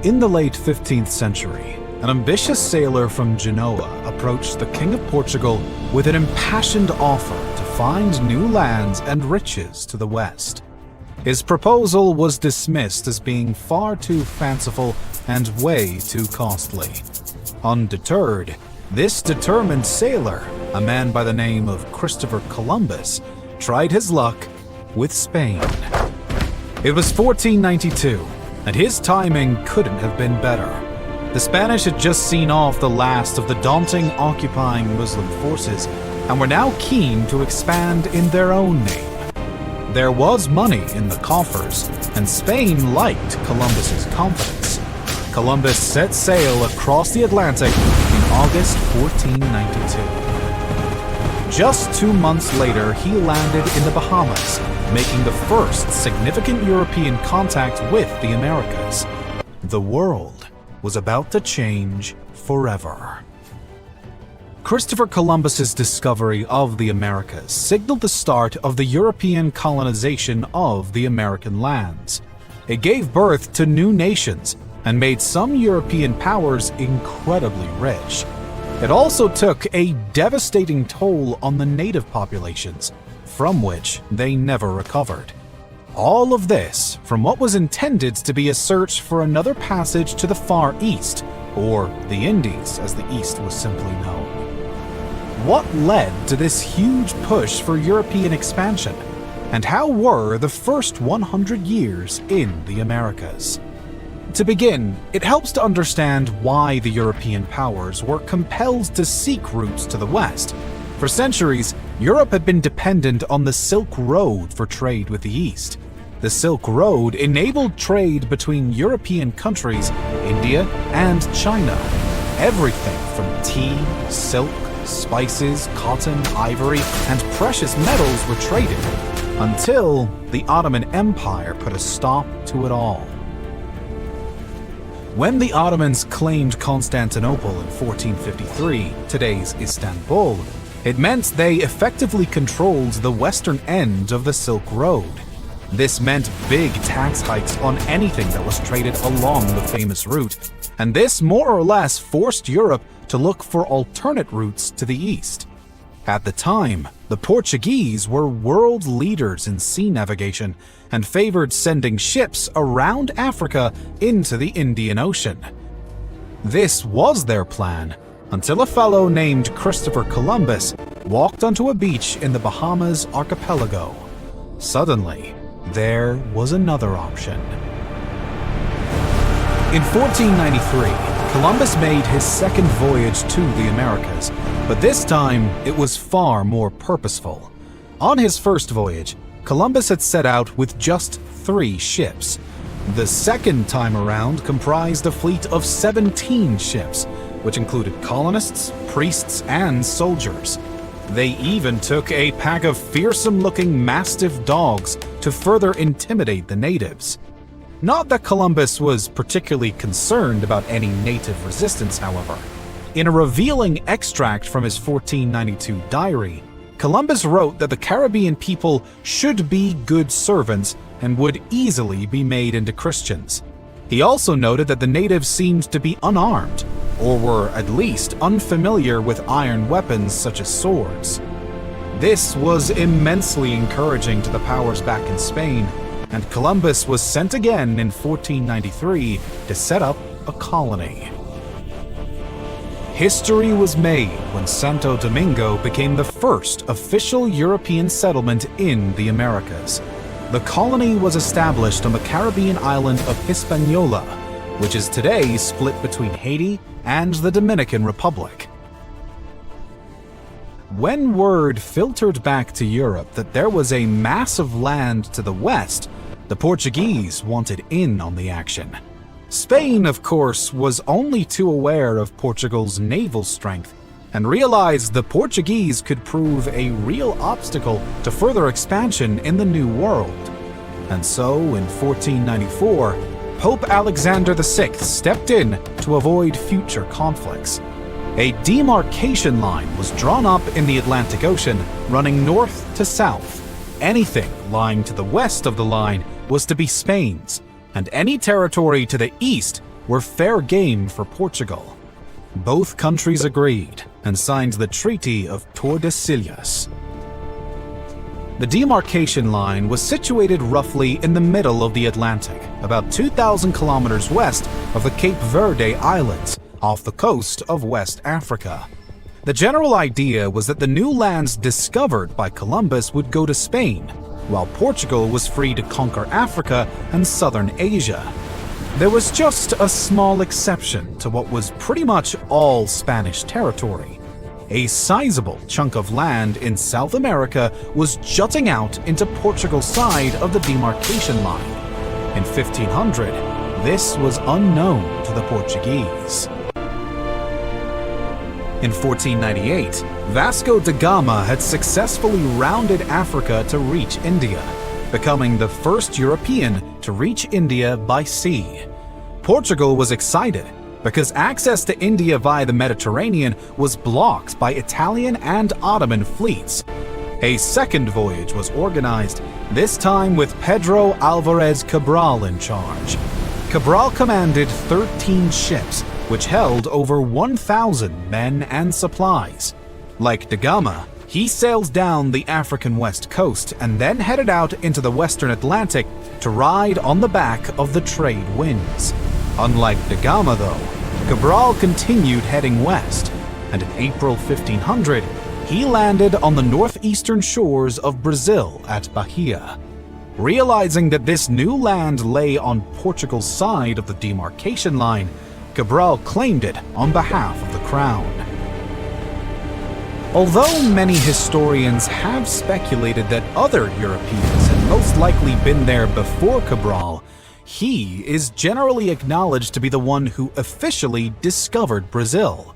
In the late 15th century, an ambitious sailor from Genoa approached the King of Portugal with an impassioned offer to find new lands and riches to the west. His proposal was dismissed as being far too fanciful and way too costly. Undeterred, this determined sailor, a man by the name of Christopher Columbus, tried his luck with Spain. It was 1492, and his timing couldn't have been better. The Spanish had just seen off the last of the daunting occupying Muslim forces and were now keen to expand in their own name. There was money in the coffers, and Spain liked Columbus's confidence. Columbus set sail across the Atlantic in August 1492. Just 2 months later, he landed in the Bahamas, making the first significant European contact with the Americas. The world was about to change forever. Christopher Columbus's discovery of the Americas signaled the start of the European colonization of the American lands. It gave birth to new nations and made some European powers incredibly rich. It also took a devastating toll on the native populations, from which they never recovered. All of this from what was intended to be a search for another passage to the Far East, or the Indies as the East was simply known. What led to this huge push for European expansion, and how were the first 100 years in the Americas? To begin, it helps to understand why the European powers were compelled to seek routes to the west. For centuries, Europe had been dependent on the Silk Road for trade with the East. The Silk Road enabled trade between European countries, India, and China. Everything from tea, silk, spices, cotton, ivory, and precious metals were traded, until the Ottoman Empire put a stop to it all. When the Ottomans claimed Constantinople in 1453, today's Istanbul, it meant they effectively controlled the western end of the Silk Road. This meant big tax hikes on anything that was traded along the famous route, and this more or less forced Europe to look for alternate routes to the east. At the time, the Portuguese were world leaders in sea navigation and favored sending ships around Africa into the Indian Ocean. This was their plan until a fellow named Christopher Columbus walked onto a beach in the Bahamas archipelago. Suddenly, there was another option. In 1493, Columbus made his second voyage to the Americas, but this time it was far more purposeful. On his first voyage, Columbus had set out with just 3 ships. The second time around comprised a fleet of 17 ships, which included colonists, priests, and soldiers. They even took a pack of fearsome-looking mastiff dogs to further intimidate the natives. Not that Columbus was particularly concerned about any native resistance, however. In a revealing extract from his 1492 diary, Columbus wrote that the Caribbean people should be good servants and would easily be made into Christians. He also noted that the natives seemed to be unarmed, or were at least unfamiliar with iron weapons such as swords. This was immensely encouraging to the powers back in Spain, and Columbus was sent again in 1493 to set up a colony. History was made when Santo Domingo became the first official European settlement in the Americas. The colony was established on the Caribbean island of Hispaniola, which is today split between Haiti and the Dominican Republic. When word filtered back to Europe that there was a mass of land to the west, the Portuguese wanted in on the action. Spain, of course, was only too aware of Portugal's naval strength and realized the Portuguese could prove a real obstacle to further expansion in the New World. And so, in 1494, Pope Alexander VI stepped in to avoid future conflicts. A demarcation line was drawn up in the Atlantic Ocean, running north to south. Anything lying to the west of the line was to be Spain's, and any territory to the east were fair game for Portugal. Both countries agreed and signed the Treaty of Tordesillas. The demarcation line was situated roughly in the middle of the Atlantic, about 2,000 kilometers west of the Cape Verde Islands, off the coast of West Africa. The general idea was that the new lands discovered by Columbus would go to Spain, while Portugal was free to conquer Africa and southern Asia. There was just a small exception to what was pretty much all Spanish territory. A sizable chunk of land in South America was jutting out into Portugal's side of the demarcation line. In 1500, this was unknown to the Portuguese. In 1498, Vasco da Gama had successfully rounded Africa to reach India, becoming the first European to reach India by sea. Portugal was excited because access to India via the Mediterranean was blocked by Italian and Ottoman fleets. A second voyage was organized, this time with Pedro Alvarez Cabral in charge. Cabral commanded 13 ships, which held over 1,000 men and supplies. Like da Gama, he sailed down the African west coast and then headed out into the western Atlantic to ride on the back of the trade winds. Unlike da Gama, though, Cabral continued heading west, and in April 1500, he landed on the northeastern shores of Brazil at Bahia. Realizing that this new land lay on Portugal's side of the demarcation line, Cabral claimed it on behalf of the crown. Although many historians have speculated that other Europeans had most likely been there before Cabral, he is generally acknowledged to be the one who officially discovered Brazil.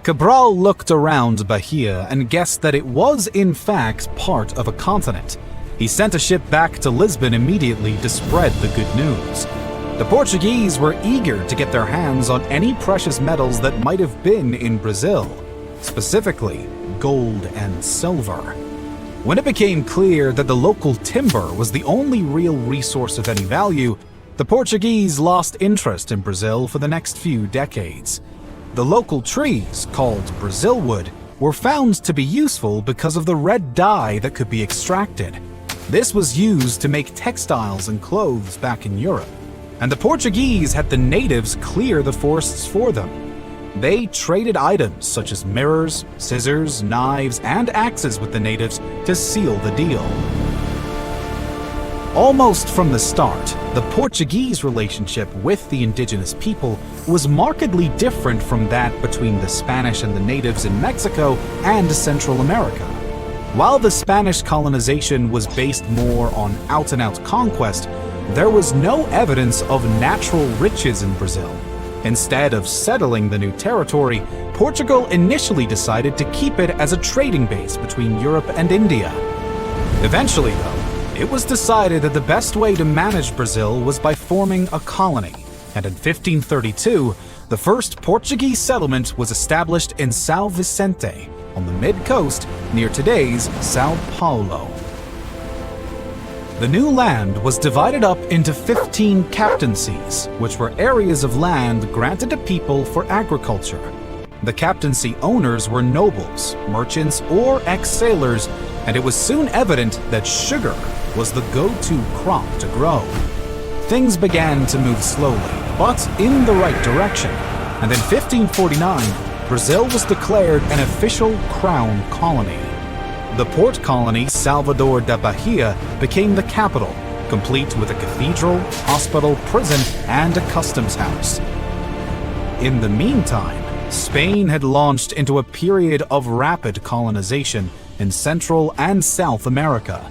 Cabral looked around Bahia and guessed that it was in fact part of a continent. He sent a ship back to Lisbon immediately to spread the good news. The Portuguese were eager to get their hands on any precious metals that might have been in Brazil, specifically gold and silver. When it became clear that the local timber was the only real resource of any value, the Portuguese lost interest in Brazil for the next few decades. The local trees, called Brazil wood, were found to be useful because of the red dye that could be extracted. This was used to make textiles and clothes back in Europe, and the Portuguese had the natives clear the forests for them. They traded items such as mirrors, scissors, knives, and axes with the natives to seal the deal. Almost from the start, the Portuguese relationship with the indigenous people was markedly different from that between the Spanish and the natives in Mexico and Central America. While the Spanish colonization was based more on out-and-out conquest, there was no evidence of natural riches in Brazil. Instead of settling the new territory, Portugal initially decided to keep it as a trading base between Europe and India. Eventually, though, it was decided that the best way to manage Brazil was by forming a colony, and in 1532, the first Portuguese settlement was established in São Vicente, on the mid-coast near today's São Paulo. The new land was divided up into 15 captaincies, which were areas of land granted to people for agriculture. The captaincy owners were nobles, merchants, or ex-sailors, and it was soon evident that sugar was the go-to crop to grow. Things began to move slowly, but in the right direction, and in 1549, Brazil was declared an official crown colony. The port colony Salvador da Bahia became the capital, complete with a cathedral, hospital, prison, and a customs house. In the meantime, Spain had launched into a period of rapid colonization in Central and South America.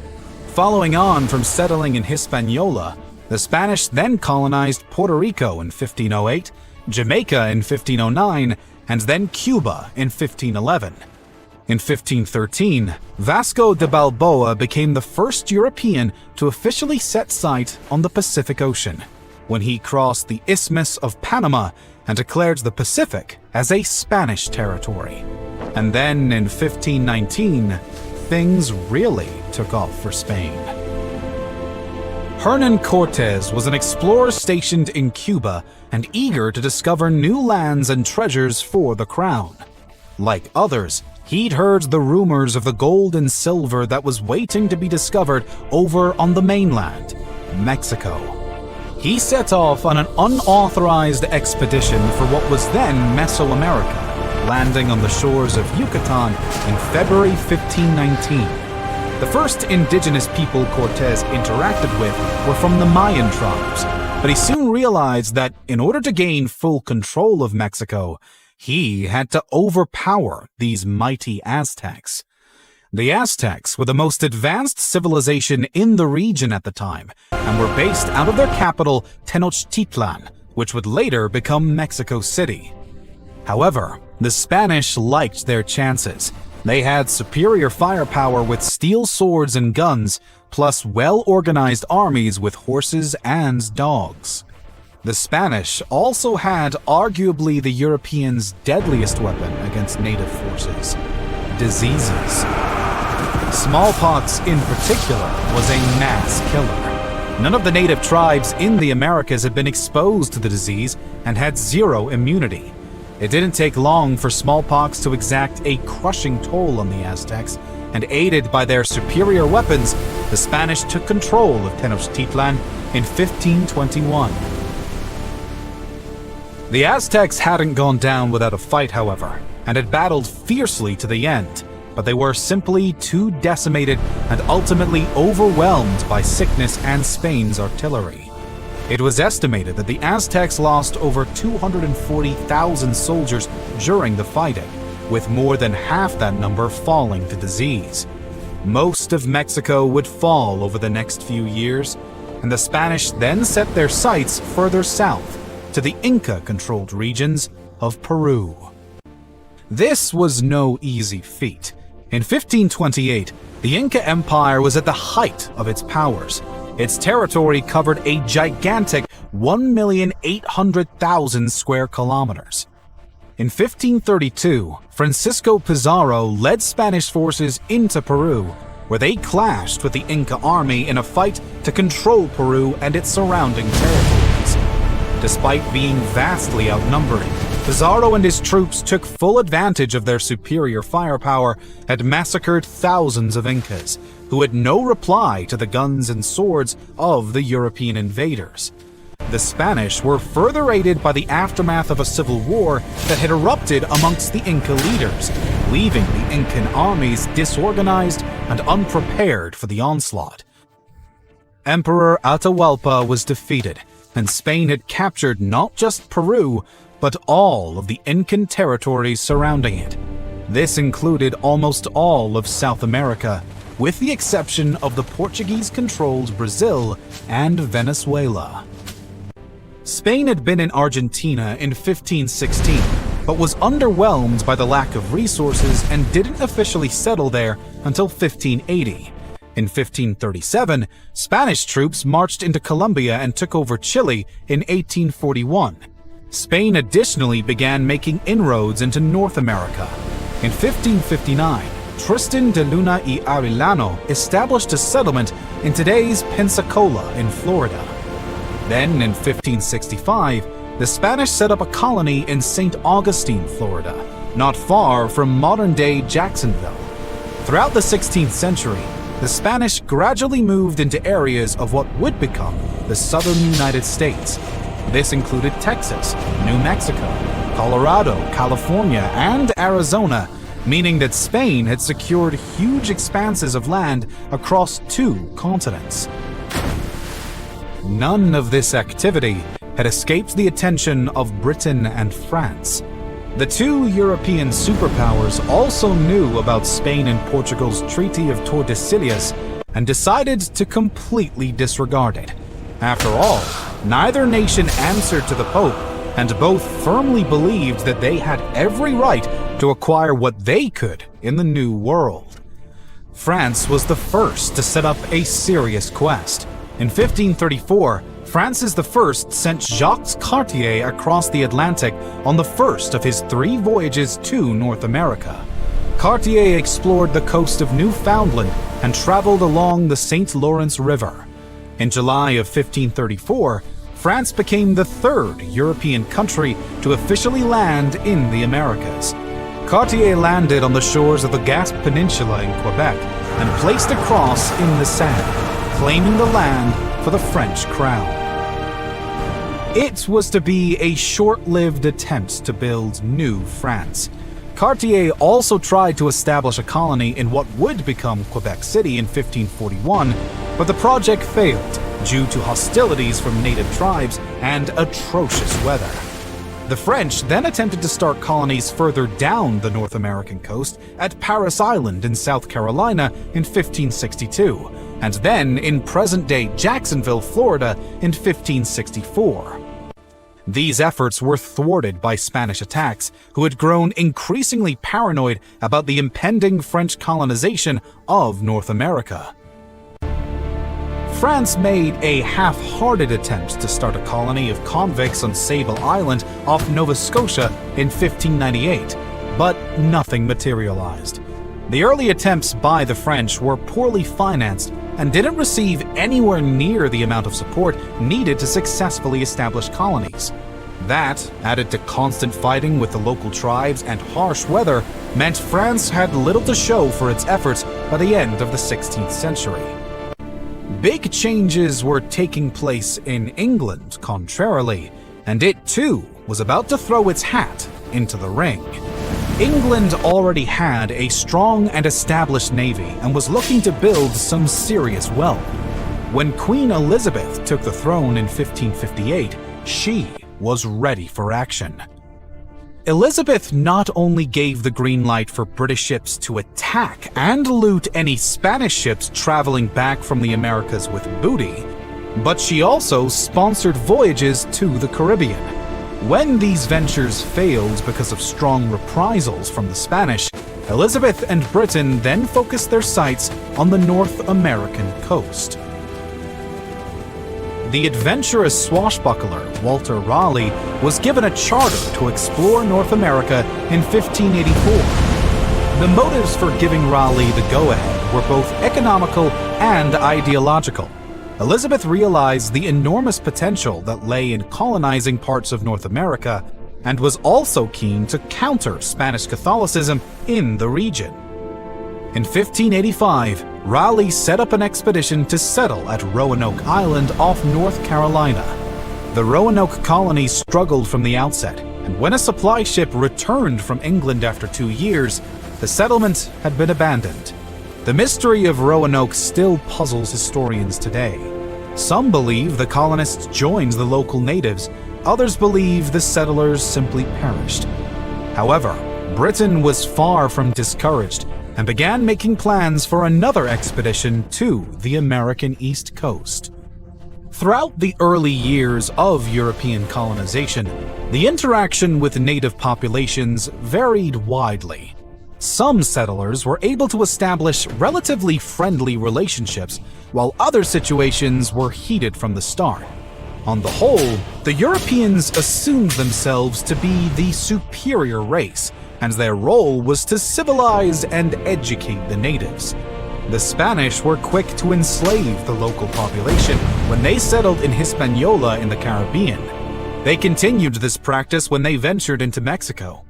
Following on from settling in Hispaniola, the Spanish then colonized Puerto Rico in 1508, Jamaica in 1509, and then Cuba in 1511. In 1513, Vasco da Balboa became the first European to officially set sight on the Pacific Ocean, when he crossed the Isthmus of Panama and declared the Pacific as a Spanish territory. And then in 1519, things really took off for Spain. Hernán Cortés was an explorer stationed in Cuba and eager to discover new lands and treasures for the crown. Like others, he'd heard the rumors of the gold and silver that was waiting to be discovered over on the mainland, Mexico. He set off on an unauthorized expedition for what was then Mesoamerica, landing on the shores of Yucatan in February 1519. The first indigenous people Cortés interacted with were from the Mayan tribes, but he soon realized that in order to gain full control of Mexico, he had to overpower these mighty Aztecs. The Aztecs were the most advanced civilization in the region at the time, and were based out of their capital, Tenochtitlan, which would later become Mexico City. However, the Spanish liked their chances. They had superior firepower with steel swords and guns, plus well-organized armies with horses and dogs. The Spanish also had arguably the Europeans' deadliest weapon against native forces: diseases. Smallpox in particular was a mass killer. None of the native tribes in the Americas had been exposed to the disease and had zero immunity. It didn't take long for smallpox to exact a crushing toll on the Aztecs, and aided by their superior weapons, the Spanish took control of Tenochtitlan in 1521. The Aztecs hadn't gone down without a fight, however, and had battled fiercely to the end, but they were simply too decimated and ultimately overwhelmed by sickness and Spain's artillery. It was estimated that the Aztecs lost over 240,000 soldiers during the fighting, with more than half that number falling to disease. Most of Mexico would fall over the next few years, and the Spanish then set their sights further south to the Inca-controlled regions of Peru. This was no easy feat. In 1528, the Inca Empire was at the height of its powers. Its territory covered a gigantic 1,800,000 square kilometers. In 1532, Francisco Pizarro led Spanish forces into Peru, where they clashed with the Inca army in a fight to control Peru and its surrounding territories. Despite being vastly outnumbered, Pizarro and his troops took full advantage of their superior firepower and massacred thousands of Incas, who had no reply to the guns and swords of the European invaders. The Spanish were further aided by the aftermath of a civil war that had erupted amongst the Inca leaders, leaving the Incan armies disorganized and unprepared for the onslaught. Emperor Atahualpa was defeated, and Spain had captured not just Peru, but all of the Incan territories surrounding it. This included almost all of South America, with the exception of the Portuguese-controlled Brazil and Venezuela. Spain had been in Argentina in 1516, but was underwhelmed by the lack of resources and didn't officially settle there until 1580. In 1537, Spanish troops marched into Colombia and took over Chile in 1841. Spain additionally began making inroads into North America. In 1559, Tristan de Luna y Arellano established a settlement in today's Pensacola in Florida. Then, in 1565, the Spanish set up a colony in St. Augustine, Florida, not far from modern-day Jacksonville. Throughout the 16th century, the Spanish gradually moved into areas of what would become the southern United States. This included Texas, New Mexico, Colorado, California, and Arizona, meaning that Spain had secured huge expanses of land across 2 continents. None of this activity had escaped the attention of Britain and France. The 2 European superpowers also knew about Spain and Portugal's Treaty of Tordesillas and decided to completely disregard it. After all, neither nation answered to the Pope, and both firmly believed that they had every right to acquire what they could in the New World. France was the first to set up a serious quest. In 1534, Francis I sent Jacques Cartier across the Atlantic on the first of his 3 voyages to North America. Cartier explored the coast of Newfoundland and traveled along the St. Lawrence River. In July of 1534, France became the third European country to officially land in the Americas. Cartier landed on the shores of the Gaspe Peninsula in Quebec and placed a cross in the sand, claiming the land for the French crown. It was to be a short-lived attempt to build New France. Cartier also tried to establish a colony in what would become Quebec City in 1541, but the project failed due to hostilities from native tribes and atrocious weather. The French then attempted to start colonies further down the North American coast at Parris Island in South Carolina in 1562, and then in present-day Jacksonville, Florida in 1564. These efforts were thwarted by Spanish attacks, who had grown increasingly paranoid about the impending French colonization of North America. France made a half-hearted attempt to start a colony of convicts on Sable Island off Nova Scotia in 1598, but nothing materialized. The early attempts by the French were poorly financed and didn't receive anywhere near the amount of support needed to successfully establish colonies. That, added to constant fighting with the local tribes and harsh weather, meant France had little to show for its efforts by the end of the 16th century. Big changes were taking place in England, contrarily, and it too was about to throw its hat into the ring. England already had a strong and established navy and was looking to build some serious wealth. When Queen Elizabeth took the throne in 1558, she was ready for action. Elizabeth not only gave the green light for British ships to attack and loot any Spanish ships traveling back from the Americas with booty, but she also sponsored voyages to the Caribbean. When these ventures failed because of strong reprisals from the Spanish, Elizabeth and Britain then focused their sights on the North American coast. The adventurous swashbuckler Walter Raleigh was given a charter to explore North America in 1584. The motives for giving Raleigh the go-ahead were both economical and ideological. Elizabeth realized the enormous potential that lay in colonizing parts of North America and was also keen to counter Spanish Catholicism in the region. In 1585, Raleigh set up an expedition to settle at Roanoke Island off North Carolina. The Roanoke colony struggled from the outset, and when a supply ship returned from England after 2 years, the settlement had been abandoned. The mystery of Roanoke still puzzles historians today. Some believe the colonists joined the local natives, others believe the settlers simply perished. However, Britain was far from discouraged and began making plans for another expedition to the American East Coast. Throughout the early years of European colonization, the interaction with native populations varied widely. Some settlers were able to establish relatively friendly relationships, while other situations were heated from the start. On the whole, the Europeans assumed themselves to be the superior race, and their role was to civilize and educate the natives. The Spanish were quick to enslave the local population when they settled in Hispaniola in the Caribbean. They continued this practice when they ventured into Mexico.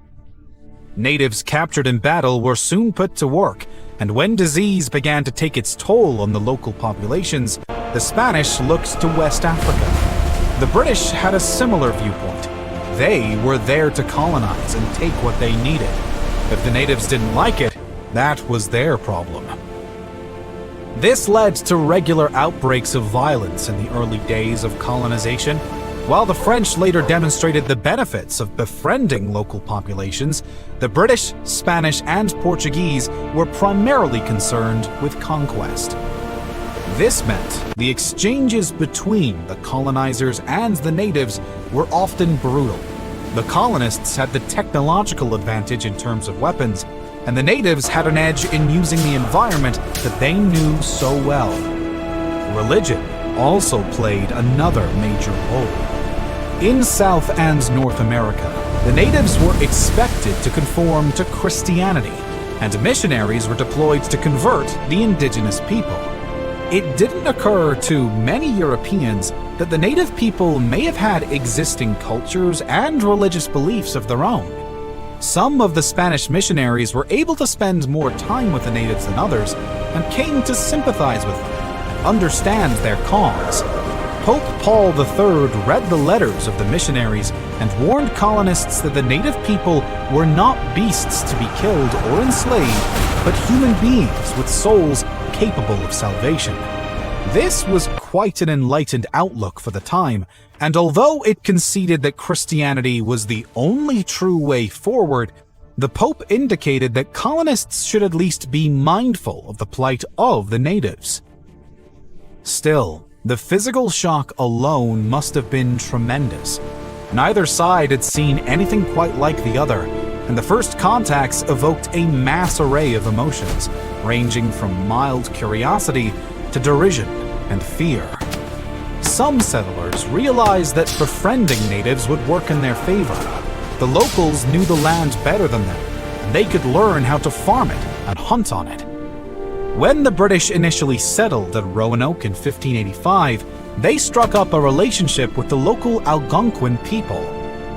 Natives captured in battle were soon put to work, and when disease began to take its toll on the local populations, the Spanish looked to West Africa. The British had a similar viewpoint. They were there to colonize and take what they needed. If the natives didn't like it, that was their problem. This led to regular outbreaks of violence in the early days of colonization. While the French later demonstrated the benefits of befriending local populations, the British, Spanish, and Portuguese were primarily concerned with conquest. This meant the exchanges between the colonizers and the natives were often brutal. The colonists had the technological advantage in terms of weapons, and the natives had an edge in using the environment that they knew so well. Religion also played another major role. In South and North America, the natives were expected to conform to Christianity, and missionaries were deployed to convert the indigenous people. it didn't occur to many Europeans that the native people may have had existing cultures and religious beliefs of their own. Some of the Spanish missionaries were able to spend more time with the natives than others and came to sympathize with them and understand their cause. Pope Paul III read the letters of the missionaries and warned colonists that the native people were not beasts to be killed or enslaved, but human beings with souls capable of salvation. This was quite an enlightened outlook for the time, and although it conceded that Christianity was the only true way forward, the Pope indicated that colonists should at least be mindful of the plight of the natives. Still, the physical shock alone must have been tremendous. Neither side had seen anything quite like the other, and the first contacts evoked a mass array of emotions, ranging from mild curiosity to derision and fear. Some settlers realized that befriending natives would work in their favor. The locals knew the land better than them, and they could learn how to farm it and hunt on it. When the British initially settled at Roanoke in 1585, they struck up a relationship with the local Algonquin people.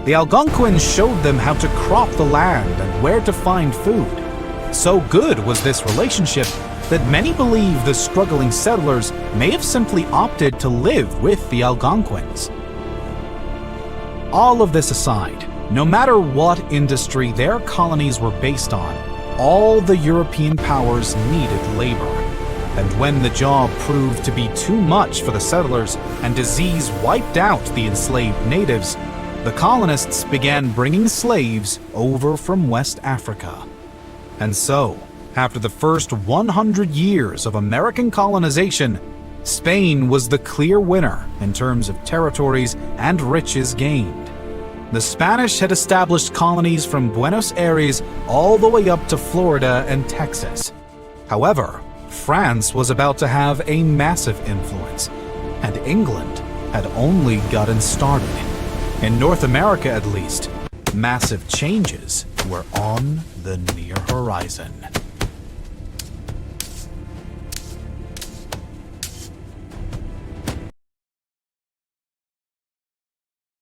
The Algonquins showed them how to crop the land and where to find food. So good was this relationship that many believe the struggling settlers may have simply opted to live with the Algonquins. All of this aside, no matter what industry their colonies were based on, all the European powers needed labor. And when the job proved to be too much for the settlers and disease wiped out the enslaved natives, the colonists began bringing slaves over from West Africa. And so, after the first 100 years of American colonization, Spain was the clear winner in terms of territories and riches gained. The Spanish had established colonies from Buenos Aires all the way up to Florida and Texas. However, France was about to have a massive influence, and England had only gotten started. In North America, at least, massive changes were on the near horizon.